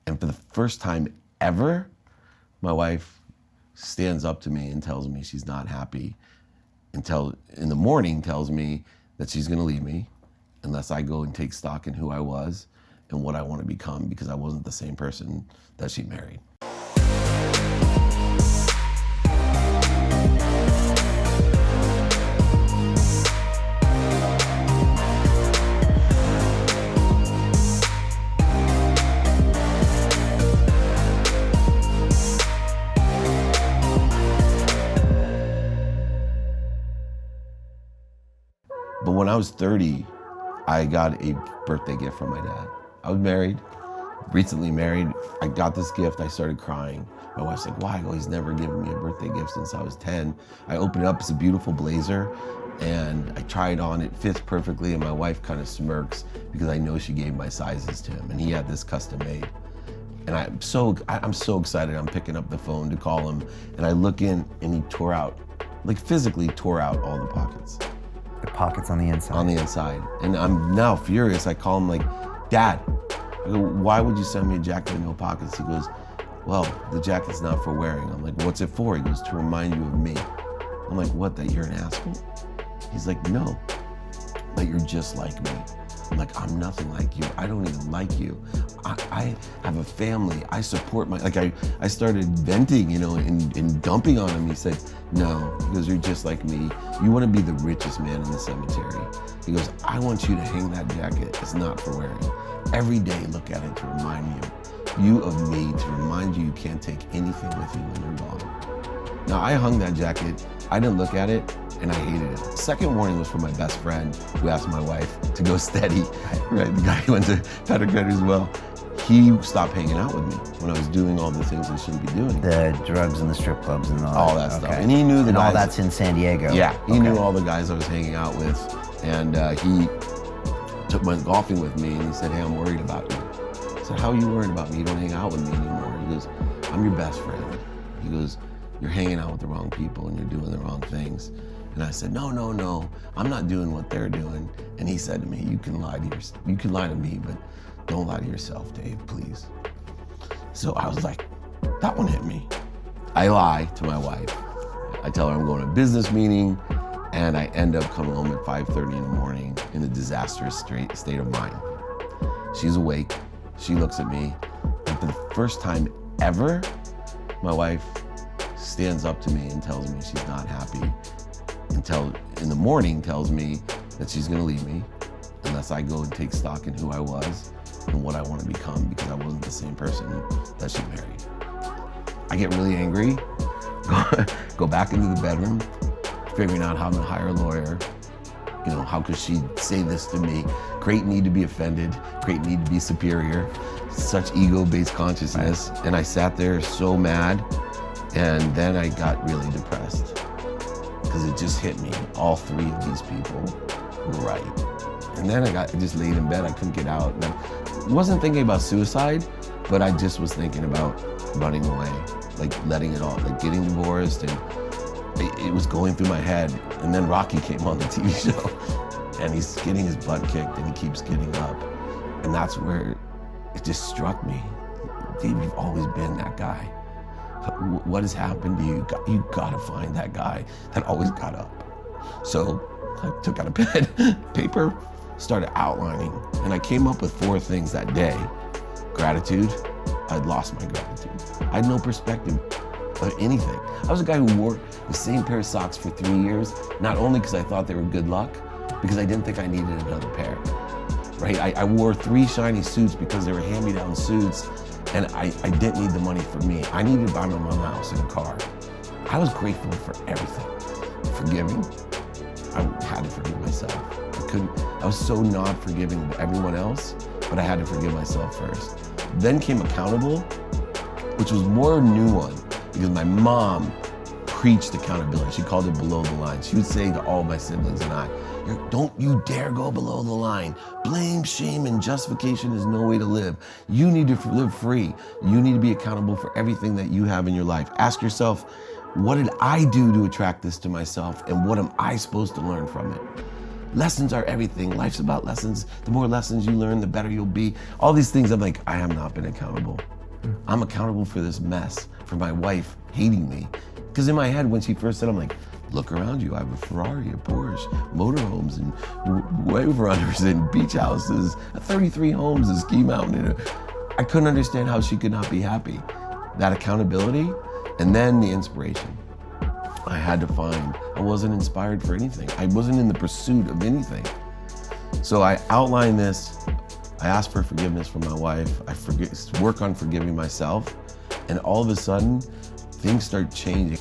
And for the first time ever, my wife stands up to me and tells me she's not happy until in the morning tells me that she's gonna leave me unless I go and take stock in who I was and what I want to become, because I wasn't the same person that she married. But when I was 30, I got a birthday gift from my dad. I was married, recently married. I got this gift, I started crying. My wife's like, why? Well, he's never given me a birthday gift since I was 10. I opened it up, it's a beautiful blazer, and I tried on, it fits perfectly, and my wife kind of smirks because I know she gave my sizes to him, and he had this custom made. And I'm so excited, I'm picking up the phone to call him, and I look in, and he tore out, like physically tore out all the pockets. The pockets on the inside? On the inside. And I'm now furious. I call him like, Dad, I go, why would you send me a jacket with no pockets? He goes, well, the jacket's not for wearing. I'm like, what's it for? He goes, to remind you of me. I'm like, what, that you're an asshole? He's like, no, that you're just like me. I'm like, I'm nothing like you. I don't even like you. I have a family. I support my, like I started venting, you know, and dumping on him. He said, no, he goes, you're just like me. You want to be the richest man in the cemetery. He goes, I want you to hang that jacket. It's not for wearing. Every day, look at it to remind you of me, to remind you can't take anything with you when you're gone. Now, I hung that jacket. I didn't look at it, and I hated it. Second warning was from my best friend who asked my wife to go steady, right? The guy who went to Pedigree as well. He stopped hanging out with me when I was doing all the things I shouldn't be doing. The drugs and the strip clubs and all that stuff. And he knew the and guys. All that's in San Diego? Yeah, he knew all the guys I was hanging out with. And he went golfing with me, and he said, hey, I'm worried about you. I said, how are you worried about me? You don't hang out with me anymore. He goes, I'm your best friend. He goes, you're hanging out with the wrong people and you're doing the wrong things. And I said, no, I'm not doing what they're doing. And he said to me, you can lie to me, but don't lie to yourself, Dave, please. So I was like, that one hit me. I lie to my wife. I tell her I'm going to a business meeting, and I end up coming home at 5:30 in the morning in a disastrous state of mind. She's awake, she looks at me, and for the first time ever, my wife stands up to me and tells me she's not happy until in the morning tells me that she's gonna leave me unless I go and take stock in who I was and what I want to become, because I wasn't the same person that she married. I get really angry, go back into the bedroom, figuring out how I'm gonna hire a lawyer. You know, how could she say this to me? Great need to be offended, great need to be superior, such ego-based consciousness. And I sat there so mad, and then I got really depressed because it just hit me. All three of these people were right. And then I just laid in bed, I couldn't get out. And I wasn't thinking about suicide, but I just was thinking about running away, like letting it all, like getting divorced, and it was going through my head. And then Rocky came on the TV show, and he's getting his butt kicked, and he keeps getting up. And that's where it just struck me. Dave, you've always been that guy. What has happened to you? You gotta find that guy that always got up. So I took out a pen, paper, started outlining, and I came up with 4 things that day. Gratitude, I'd lost my gratitude. I had no perspective of anything. I was a guy who wore the same pair of socks for 3 years, not only because I thought they were good luck, because I didn't think I needed another pair, right? I wore 3 shiny suits because they were hand-me-down suits, and I didn't need the money for me. I needed to buy my mom a house and a car. I was grateful for everything. Forgiving, I had to forgive myself. I was so not forgiving of everyone else, but I had to forgive myself first. Then came accountable, which was more a new one, because my mom preached accountability. She called it below the line. She would say to all my siblings and I, don't you dare go below the line. Blame, shame, and justification is no way to live. You need to live free. You need to be accountable for everything that you have in your life. Ask yourself, what did I do to attract this to myself, and what am I supposed to learn from it? lessons are everything. Life's about lessons. The more lessons you learn, the better you'll be. All these things, I'm like, I have not been accountable. I'm accountable for this mess, for my wife hating me. Because in my head, when she first said, I'm like, look around you. I have a Ferrari, a Porsche, motorhomes, and wave runners, and beach houses, 33 homes, a ski mountain. I couldn't understand how she could not be happy. That accountability, and then the inspiration. I had to find, I wasn't inspired for anything. I wasn't in the pursuit of anything. So I outlined this. I asked for forgiveness from my wife. I work on forgiving myself. And all of a sudden, things start changing.